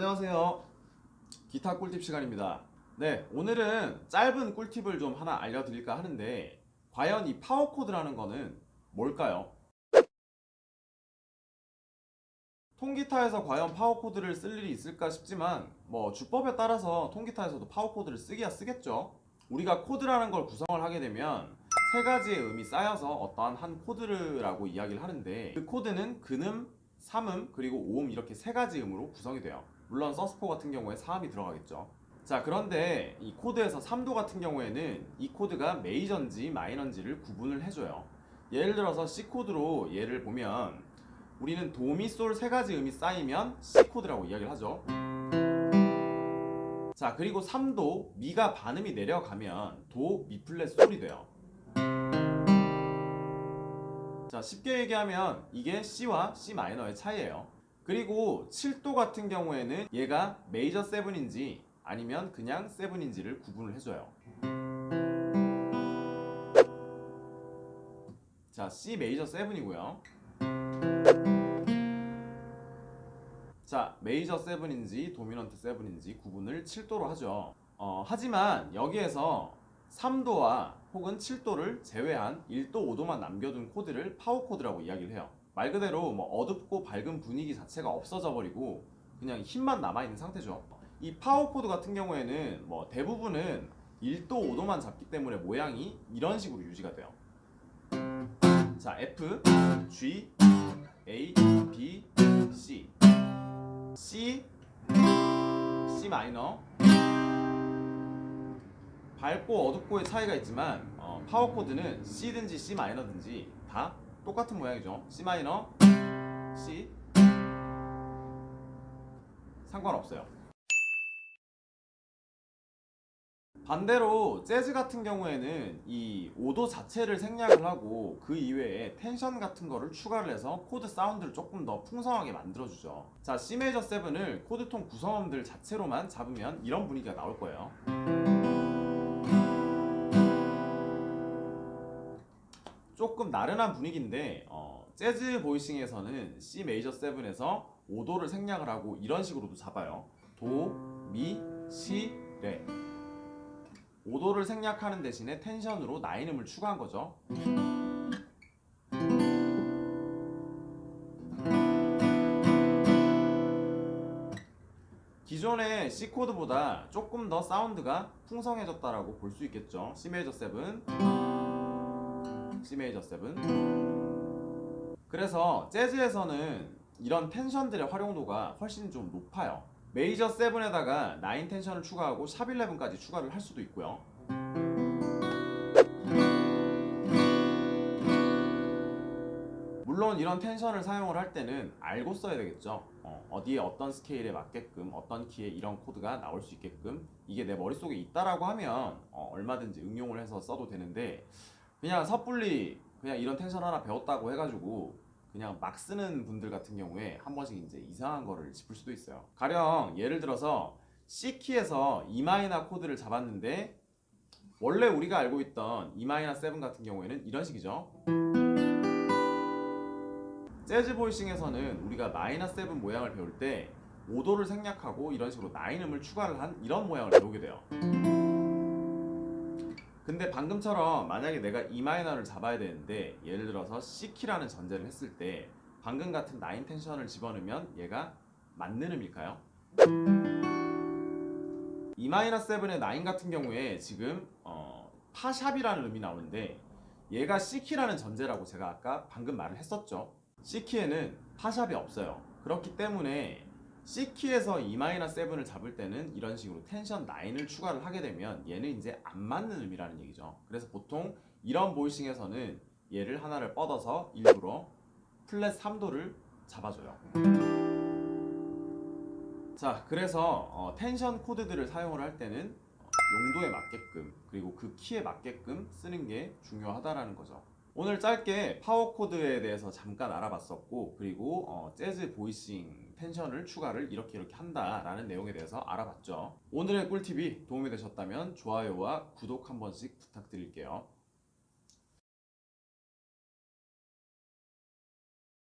안녕하세요. 기타 꿀팁 시간입니다. 네, 오늘은 짧은 꿀팁을 좀 하나 알려드릴까 하는데, 과연 이 파워 코드라는 거는 뭘까요? 통기타에서 과연 파워 코드를 쓸 일이 있을까 싶지만, 주법에 따라서 통기타에서도 파워 코드를 쓰기야 쓰겠죠. 우리가 코드라는 걸 구성을 하게 되면 세 가지의 음이 쌓여서 어떠한 한 코드라고 이야기를 하는데, 그 코드는 근음, 삼음, 그리고 오음 이렇게 세 가지 음으로 구성이 돼요. 물론 서스포 같은 경우에 사음이 들어가겠죠. 자, 그런데 이 코드에서 3도 같은 경우에는 이 코드가 메이저인지 마이너인지를 구분을 해줘요. 예를 들어서 C 코드로 예를 보면, 우리는 도, 미, 솔 세 가지 음이 쌓이면 C 코드라고 이야기를 하죠. 자, 그리고 3도 미가 반음이 내려가면 도, 미 플랫, 솔이 돼요. 자, 쉽게 얘기하면 이게 C와 C 마이너의 차이예요. 그리고 7도 같은 경우에는 얘가 메이저 7인지 아니면 그냥 7인지를 구분을 해줘요. 자, C 메이저 7이고요. 자, 메이저 7인지 도미넌트 7인지 구분을 7도로 하죠. 하지만 여기에서 3도와 혹은 7도를 제외한 1도, 5도만 남겨둔 코드를 파워 코드라고 이야기를 해요. 말 그대로 어둡고 밝은 분위기 자체가 없어져 버리고 그냥 힘만 남아있는 상태죠. 이 파워 코드 같은 경우에는 대부분은 1도, 5도만 잡기 때문에 모양이 이런 식으로 유지가 돼요. 자, F, G, A, B, C, C, C 마이너. 밝고 어둡고의 차이가 있지만 파워 코드는 C든지 C 마이너든지 다 똑같은 모양이죠. C 마이너, C 상관없어요. 반대로 재즈 같은 경우에는 이 5도 자체를 생략을 하고 그 이외에 텐션 같은 거를 추가를 해서 코드 사운드를 조금 더 풍성하게 만들어주죠. 자, C 메이저 7을 코드통 구성음들 자체로만 잡으면 이런 분위기가 나올 거예요. 조금 나른한 분위기인데 재즈 보이싱에서는 C 메이저 7에서 5도를 생략을 하고 이런 식으로도 잡아요. 도, 미, 시, 레. 5도를 생략하는 대신에 텐션으로 9음을 추가한 거죠. 기존의 C 코드보다 조금 더 사운드가 풍성해졌다라고 볼 수 있겠죠. C 메이저 7, C 메이저 7. 그래서 재즈에서는 이런 텐션들의 활용도가 훨씬 좀 높아요. 메이저 7에다가 9 텐션을 추가하고 샵 11까지 추가를 할 수도 있고요. 물론 이런 텐션을 사용을 할 때는 알고 써야 되겠죠. 어디에 어떤 스케일에 맞게끔 어떤 키에 이런 코드가 나올 수 있게끔 이게 내 머릿속에 있다라고 하면 얼마든지 응용을 해서 써도 되는데, 그냥 섣불리 그냥 이런 텐션 하나 배웠다고 해가지고 그냥 막 쓰는 분들 같은 경우에 한 번씩 이제 이상한 거를 짚을 수도 있어요. 가령 예를 들어서 C키에서 E 마이너 코드를 잡았는데, 원래 우리가 알고 있던 E 마이너 7 같은 경우에는 이런 식이죠. 재즈 보이싱에서는 우리가 마이너 7 모양을 배울 때 5도를 생략하고 이런 식으로 9음을 추가를 한 이런 모양을 배우게 돼요. 근데 방금처럼 만약에 내가 E 마이너를 잡아야 되는데, 예를 들어서 C키라는 전제를 했을 때 방금 같은 9 텐션을 집어넣으면 얘가 맞는 음일까요? E 마이너 7의 9 같은 경우에 지금 파샵이라는 음이 나오는데, 얘가 C키라는 전제라고 제가 아까 방금 말을 했었죠. C키에는 파샵이 없어요. 그렇기 때문에 C키에서 E 마이너 7을 잡을 때는 이런 식으로 텐션 9을 추가를 하게 되면 얘는 이제 안 맞는 음이라는 얘기죠. 그래서 보통 이런 보이싱에서는 얘를 하나를 뻗어서 일부러 플랫 3도를 잡아줘요. 자, 그래서 텐션 코드들을 사용을 할 때는 용도에 맞게끔 그리고 그 키에 맞게끔 쓰는 게 중요하다라는 거죠. 오늘 짧게 파워 코드에 대해서 잠깐 알아봤었고, 그리고 재즈 보이싱 텐션을 추가를 이렇게 한다라는 내용에 대해서 알아봤죠. 오늘의 꿀팁이 도움이 되셨다면 좋아요와 구독 한 번씩 부탁드릴게요.